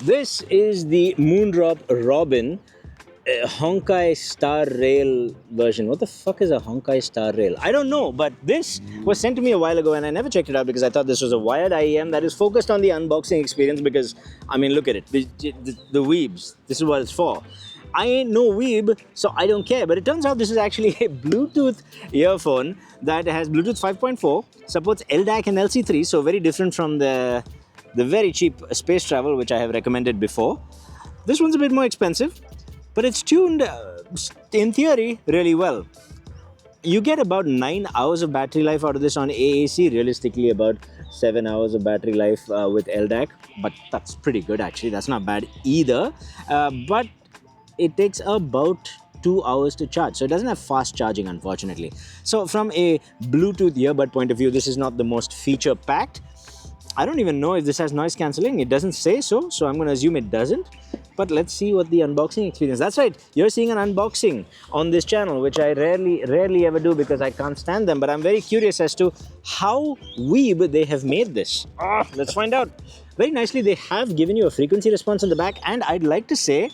This is the Moondrop Robin Honkai Star Rail version. What the fuck is a Honkai Star Rail? I don't know, but this was sent to me a while ago and I never checked it out because I thought this was a wired IEM that is focused on the unboxing experience because, I mean, look at it. The Weebs, this is what it's for. I ain't no weeb, so I don't care. But it turns out this is actually a Bluetooth earphone that has Bluetooth 5.4, supports LDAC and LC3, so very different from the very cheap space travel, which I have recommended before. This one's a bit more expensive, but it's tuned, in theory, really well. You get about 9 hours of battery life out of this on AAC, realistically about 7 hours of battery life with LDAC, but that's pretty good actually, that's not bad either. But it takes about 2 hours to charge, so it doesn't have fast charging, unfortunately. So from a Bluetooth earbud point of view, this is not the most feature packed. I don't even know if this has noise cancelling. It doesn't say so I'm going to assume it doesn't. But let's see what the unboxing experience. That's right, you're seeing an unboxing on this channel, which I rarely ever do because I can't stand them. But I'm very curious as to how weeb they have made this. Let's find out. Very nicely, they have given you a frequency response on the back, and I'd like to say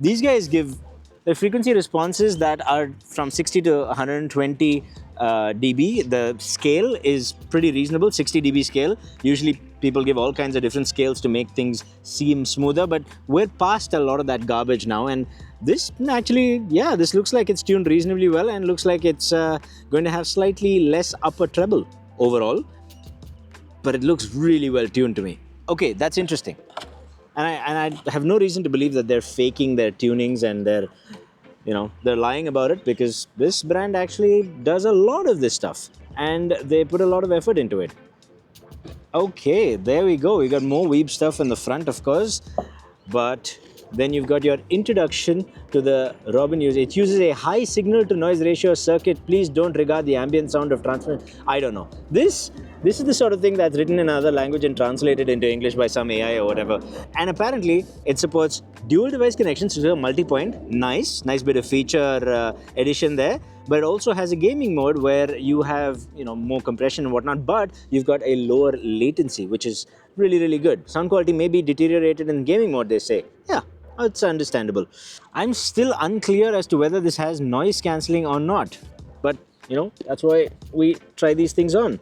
these guys give the frequency responses that are from 60 to 120 dB. The scale is pretty reasonable, 60 dB scale. Usually people give all kinds of different scales to make things seem smoother, but we're past a lot of that garbage now, and this actually, yeah, this looks like it's tuned reasonably well and looks like it's going to have slightly less upper treble overall, but it looks really well tuned to me. Okay, that's interesting. And I have no reason to believe that they're faking their tunings and they're lying about it, because this brand actually does a lot of this stuff and they put a lot of effort into it. Okay, there we go. We got more weeb stuff in the front, of course, but then you've got your introduction to the Robin user. It uses a high signal to noise ratio circuit. Please don't regard the ambient sound of transmission. I don't know. This is the sort of thing that's written in another language and translated into English by some AI or whatever. And apparently it supports dual device connections to a multi-point. Nice bit of feature addition there. But it also has a gaming mode where you have more compression and whatnot, but you've got a lower latency, which is really good. Sound quality may be deteriorated in gaming mode, they say. Yeah, it's understandable. I'm still unclear as to whether this has noise cancelling or not, but that's why we try these things on.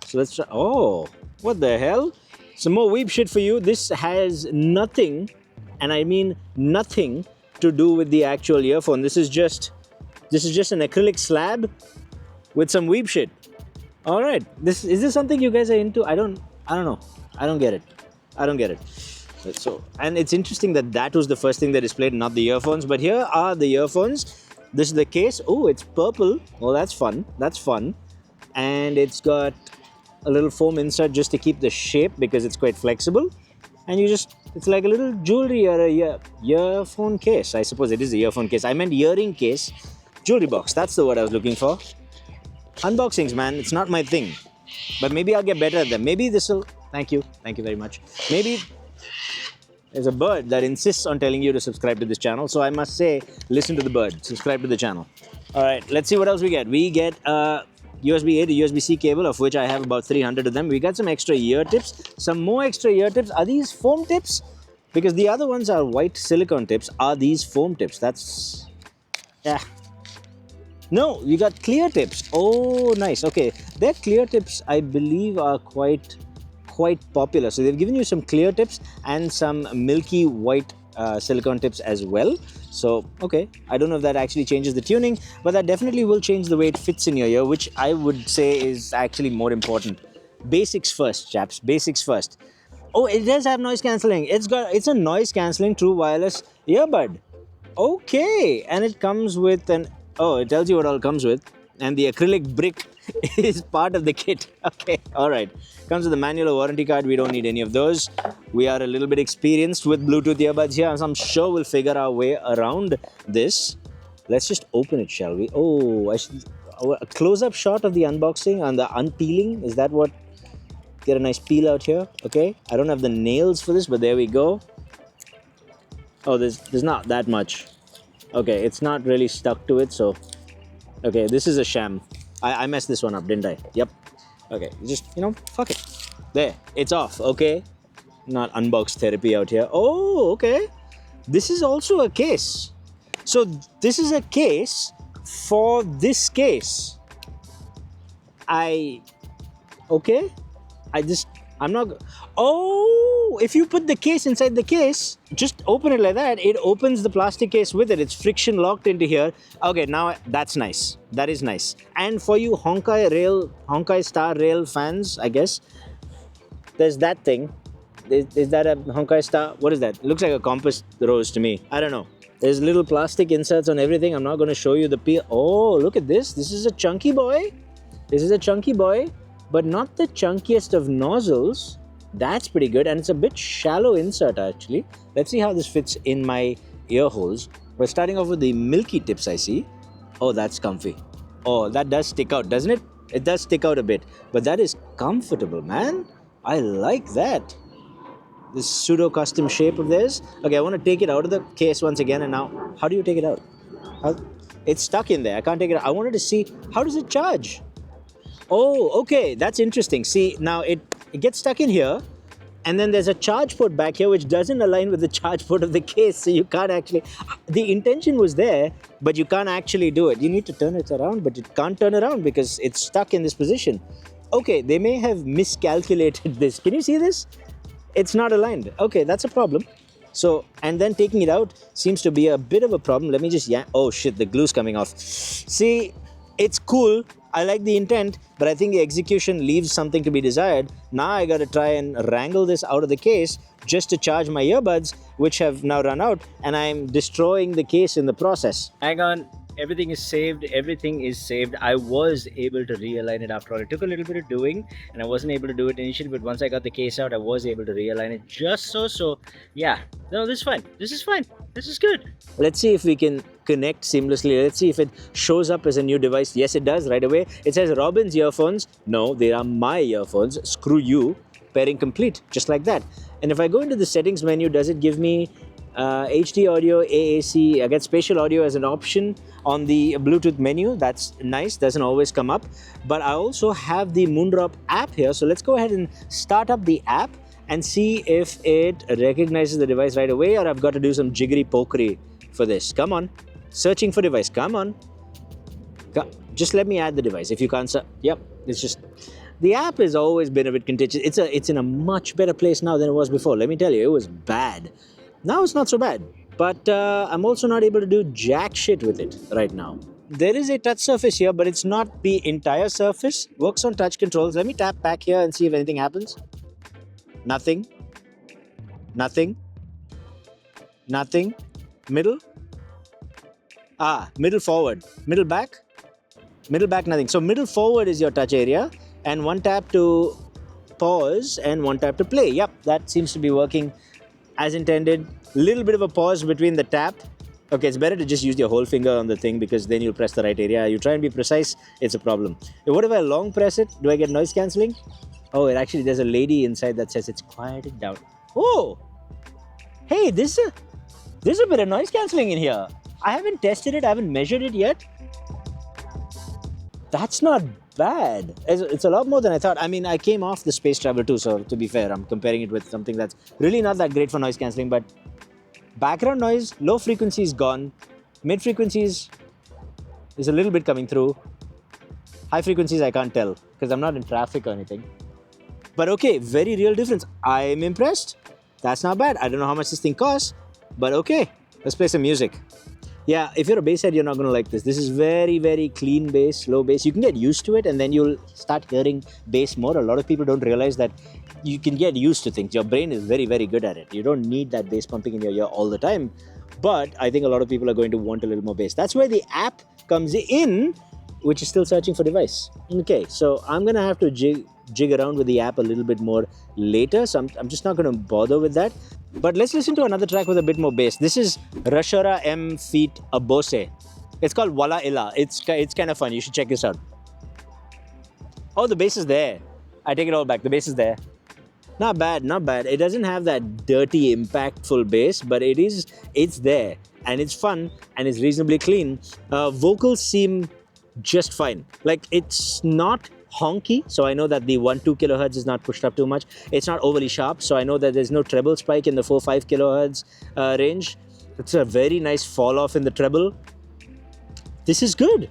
So let's try. Oh, what the hell? Some more weeb shit for you. This has nothing, and I mean nothing, to do with the actual earphone. This is just an acrylic slab with some weeb shit. All right, is this something you guys are into? I don't know. I don't get it. So, and it's interesting that was the first thing they displayed, not the earphones. But here are the earphones. This is the case. Oh, it's purple. Well, that's fun. And it's got a little foam insert just to keep the shape because it's quite flexible. And it's like a little jewelry or a earphone case. I suppose it is a earphone case. I meant earring case. Jewelry box, that's the word I was looking for. Unboxings, man, it's not my thing. But maybe I'll get better at them. Maybe this'll... Thank you very much. Maybe there's a bird that insists on telling you to subscribe to this channel. So I must say, listen to the bird, subscribe to the channel. All right, let's see what else we get. We get a USB-A to USB-C cable, of which I have about 300 of them. We got some extra ear tips, some more extra ear tips. Are these foam tips? Because the other ones are white silicone tips. Are these foam tips? That's... yeah. No, we got clear tips. Oh, nice. Okay, their clear tips, I believe, are quite popular. So they've given you some clear tips and some milky white silicone tips as well. So, okay, I don't know if that actually changes the tuning, but that definitely will change the way it fits in your ear, which I would say is actually more important. Basics first, chaps. Basics first. Oh, it does have noise cancelling. It's a noise cancelling true wireless earbud. Okay, and it comes with an... oh, it tells you what all comes with, and the acrylic brick is part of the kit. Okay, all right. Comes with a manual or warranty card. We don't need any of those. We are a little bit experienced with Bluetooth earbuds here, so I'm sure we'll figure our way around this. Let's just open it, shall we? Oh, a close-up shot of the unboxing and the unpeeling. Is that what? Get a nice peel out here. Okay, I don't have the nails for this, but there we go. Oh, there's not that much. Okay, it's not really stuck to it, so... okay, this is a sham. I messed this one up, didn't I? Yep. Okay, just, fuck it. There, it's off, okay? Not unbox therapy out here. Oh, okay. This is also a case. So this is a case for this case. Okay. I'm not. Oh, if you put the case inside the case, just open it like that. It opens the plastic case with it. It's friction locked into here. Okay, now that's nice. That is nice. And for you Honkai Star Rail fans, I guess, there's that thing. Is that a Honkai Star? What is that? It looks like a compass rose to me. I don't know. There's little plastic inserts on everything. I'm not going to show you the peel. Oh, look at this. This is a chunky boy. This is a chunky boy, but not the chunkiest of nozzles. That's pretty good. And it's a bit shallow insert, actually. Let's see how this fits in my ear holes. We're starting off with the milky tips, I see. Oh, that's comfy. Oh, that does stick out, doesn't it? It does stick out a bit. But that is comfortable, man. I like that. This pseudo custom shape of theirs. Okay, I want to take it out of the case once again. And now, how do you take it out? It's stuck in there. I can't take it out. I wanted to see, how does it charge? Oh, okay. That's interesting. See, now it gets stuck in here. And then there's a charge port back here which doesn't align with the charge port of the case. So you can't actually... The intention was there, but you can't actually do it. You need to turn it around, but it can't turn around because it's stuck in this position. Okay, they may have miscalculated this. Can you see this? It's not aligned. Okay, that's a problem. So, and then taking it out seems to be a bit of a problem. Let me just oh shit, the glue's coming off. See, it's cool. I like the intent, but I think the execution leaves something to be desired. Now I gotta try and wrangle this out of the case just to charge my earbuds, which have now run out, and I'm destroying the case in the process. Hang on. Everything is saved. I was able to realign it after all. It took a little bit of doing, and I wasn't able to do it initially, but once I got the case out, I was able to realign it just so yeah. No, this is fine. This is good. Let's see if we can connect seamlessly. Let's see if it shows up as a new device. Yes, it does right away. It says Robin's earphones. No, they are my earphones. Screw you. Pairing complete, just like that. And if I go into the settings menu, does it give me HD audio, AAC? I get spatial audio as an option on the Bluetooth menu. That's nice, doesn't always come up. But I also have the Moondrop app here. So let's go ahead and start up the app and see if it recognizes the device right away, or I've got to do some jiggery pokery for this. Come on, searching for device, come on. Just let me add the device. If you can't, yep, it's just... The app has always been a bit contentious. It's in a much better place now than it was before. Let me tell you, it was bad. Now it's not so bad, but I'm also not able to do jack shit with it right now. There is a touch surface here, but it's not the entire surface. Works on touch controls. Let me tap back here and see if anything happens. Nothing. Nothing. Nothing. Middle. Middle forward. Middle back. Middle back, nothing. So middle forward is your touch area, and one tap to pause and one tap to play. Yep, that seems to be working as intended. Little bit of a pause between the tap. Okay, it's better to just use your whole finger on the thing because then you'll press the right area. You try and be precise, it's a problem. What if I long press it? Do I get noise cancelling? Oh, it actually, there's a lady inside that says it's quieted down. Oh, hey, there's a bit of noise cancelling in here. I haven't tested it, I haven't measured it yet. That's not bad. It's a lot more than I thought. I mean, I came off the space travel too, so to be fair, I'm comparing it with something that's really not that great for noise cancelling, but background noise, low frequency is gone. Mid frequencies is a little bit coming through. High frequencies I can't tell because I'm not in traffic or anything. But okay, very real difference. I'm impressed. That's not bad. I don't know how much this thing costs, but okay. Let's play some music. Yeah, if you're a bass head, you're not going to like this. This is very, very clean bass, low bass. You can get used to it and then you'll start hearing bass more. A lot of people don't realize that you can get used to things. Your brain is very, very good at it. You don't need that bass pumping in your ear all the time. But I think a lot of people are going to want a little more bass. That's where the app comes in, which is still searching for device. Okay, so I'm going to have to jig around with the app a little bit more later. So I'm just not going to bother with that. But let's listen to another track with a bit more bass. This is Rashara M feat Abose. It's called Walla Illa. It's kind of fun. You should check this out. Oh, the bass is there. I take it all back. The bass is there. Not bad, not bad. It doesn't have that dirty, impactful bass, but it's there. And it's fun and it's reasonably clean. Vocals seem just fine. Like, it's not honky, so I know that the 1-2 kilohertz is not pushed up too much. It's not overly sharp, so I know that there's no treble spike in the 4-5 kilohertz range. It's a very nice fall off in the treble. This is good.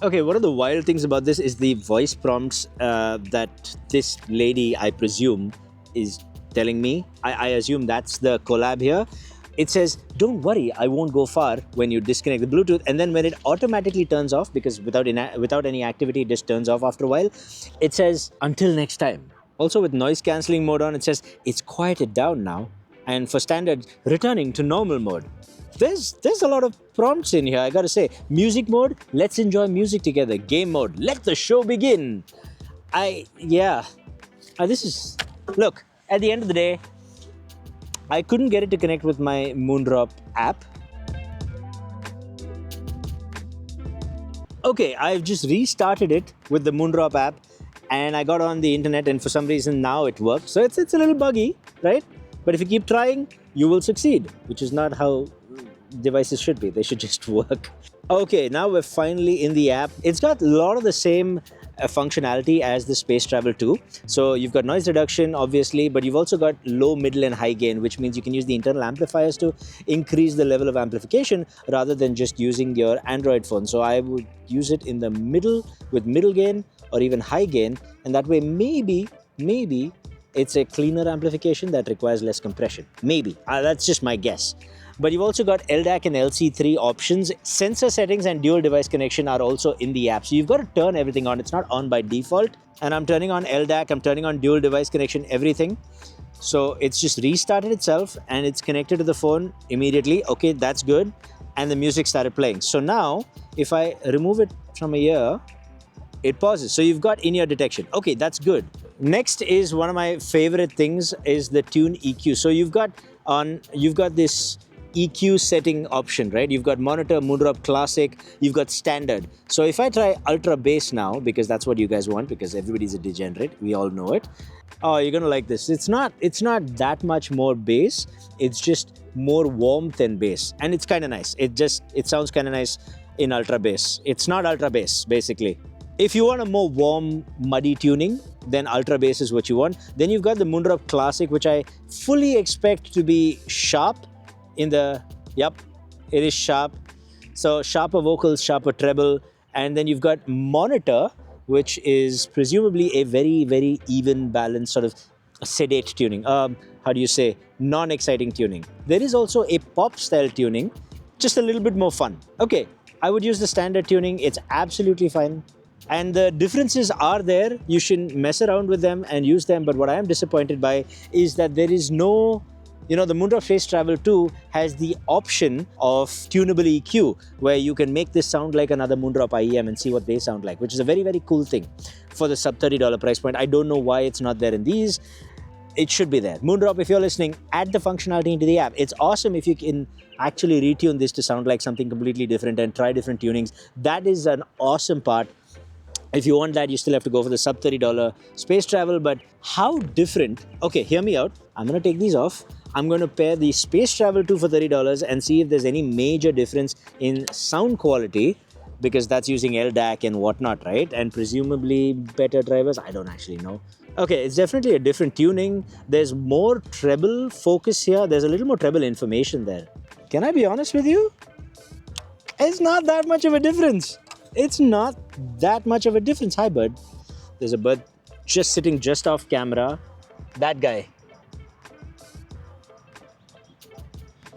Okay, one of the wild things about this is the voice prompts that this lady, I presume, is telling me. I assume that's the collab here. It says, don't worry, I won't go far when you disconnect the Bluetooth. And then when it automatically turns off, because without any activity, it just turns off after a while, it says, until next time. Also with noise cancelling mode on, it says, it's quieted down now. And for standard, returning to normal mode. There's a lot of prompts in here, I gotta say. Music mode, let's enjoy music together. Game mode, let the show begin. This is, look, at the end of the day, I couldn't get it to connect with my Moondrop app. Okay, I've just restarted it with the Moondrop app and I got on the internet and for some reason now it works. So it's a little buggy, right? But if you keep trying, you will succeed, which is not how devices should be. They should just work. Okay, now we're finally in the app. It's got a lot of the same functionality as the Space Travel 2. So you've got noise reduction, obviously, but you've also got low, middle, and high gain, which means you can use the internal amplifiers to increase the level of amplification rather than just using your Android phone. So I would use it in the middle with middle gain or even high gain, and that way maybe it's a cleaner amplification that requires less compression. Maybe. That's just my guess. But you've also got LDAC and LC3 options. Sensor settings and dual device connection are also in the app. So you've got to turn everything on. It's not on by default. And I'm turning on LDAC, I'm turning on dual device connection, everything. So it's just restarted itself and it's connected to the phone immediately. Okay, that's good. And the music started playing. So now, if I remove it from here, it pauses. So you've got in-ear detection. Okay, that's good. Next is one of my favorite things is the tune EQ. So you've got this EQ setting option, right? You've got monitor, Moondrop Classic, you've got standard. So if I try ultra bass now, because that's what you guys want, because everybody's a degenerate, we all know it. Oh, you're gonna like this. It's not that much more bass. It's just more warmth and bass, and it's kind of nice. It sounds kind of nice in ultra bass. It's not ultra bass, basically. If you want a more warm, muddy tuning, then ultra bass is what you want. Then you've got the Moondrop Classic, which I fully expect to be sharp. It is sharp. So sharper vocals, sharper treble. And then you've got monitor, which is presumably a very, very even balanced sort of sedate tuning. Non-exciting tuning. There is also a pop style tuning, just a little bit more fun. Okay, I would use the standard tuning. It's absolutely fine. And the differences are there. You should mess around with them and use them. But what I am disappointed by is that there is no, the Moondrop Space Travel 2 has the option of tunable EQ, where you can make this sound like another Moondrop IEM and see what they sound like, which is a very, very cool thing for the sub $30 price point. I don't know why it's not there in these. It should be there. Moondrop, if you're listening, add the functionality into the app. It's awesome if you can actually retune this to sound like something completely different and try different tunings. That is an awesome part. If you want that, you still have to go for the sub $30 Space Travel. But how different? Okay, hear me out. I'm going to take these off. I'm going to pair the Space Travel 2 for $30 and see if there's any major difference in sound quality, because that's using LDAC and whatnot, right? And presumably better drivers. I don't actually know. Okay, it's definitely a different tuning. There's more treble focus here. There's a little more treble information there. Can I be honest with you? It's not that much of a difference. It's not that much of a difference. Hi, bud. There's a bird just sitting just off camera. That guy.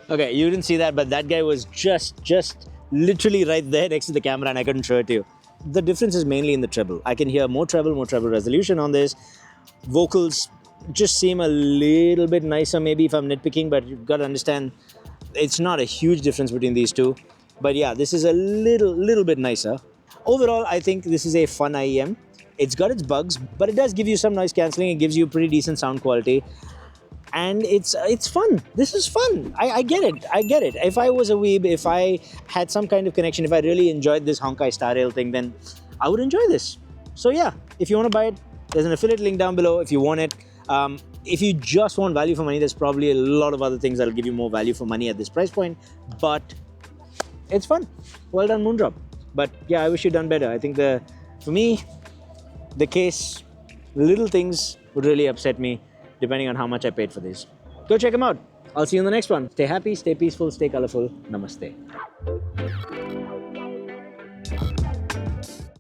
Okay, you didn't see that, but that guy was just literally right there next to the camera and I couldn't show it to you. The difference is mainly in the treble. I can hear more treble resolution on this. Vocals just seem a little bit nicer maybe if I'm nitpicking, but you've got to understand it's not a huge difference between these two. But yeah, this is a little bit nicer. Overall, I think this is a fun IEM. It's got its bugs, but it does give you some noise cancelling. It gives you pretty decent sound quality. And it's fun. This is fun. I get it. If I was a weeb, if I had some kind of connection, if I really enjoyed this Honkai Star Rail thing, then I would enjoy this. So yeah, if you want to buy it, there's an affiliate link down below if you want it. If you just want value for money, there's probably a lot of other things that'll give you more value for money at this price point. But it's fun. Well done, Moondrop. But yeah, I wish you'd done better. I think for me, the case, little things would really upset me depending on how much I paid for these. Go check them out. I'll see you in the next one. Stay happy, stay peaceful, stay colorful. Namaste.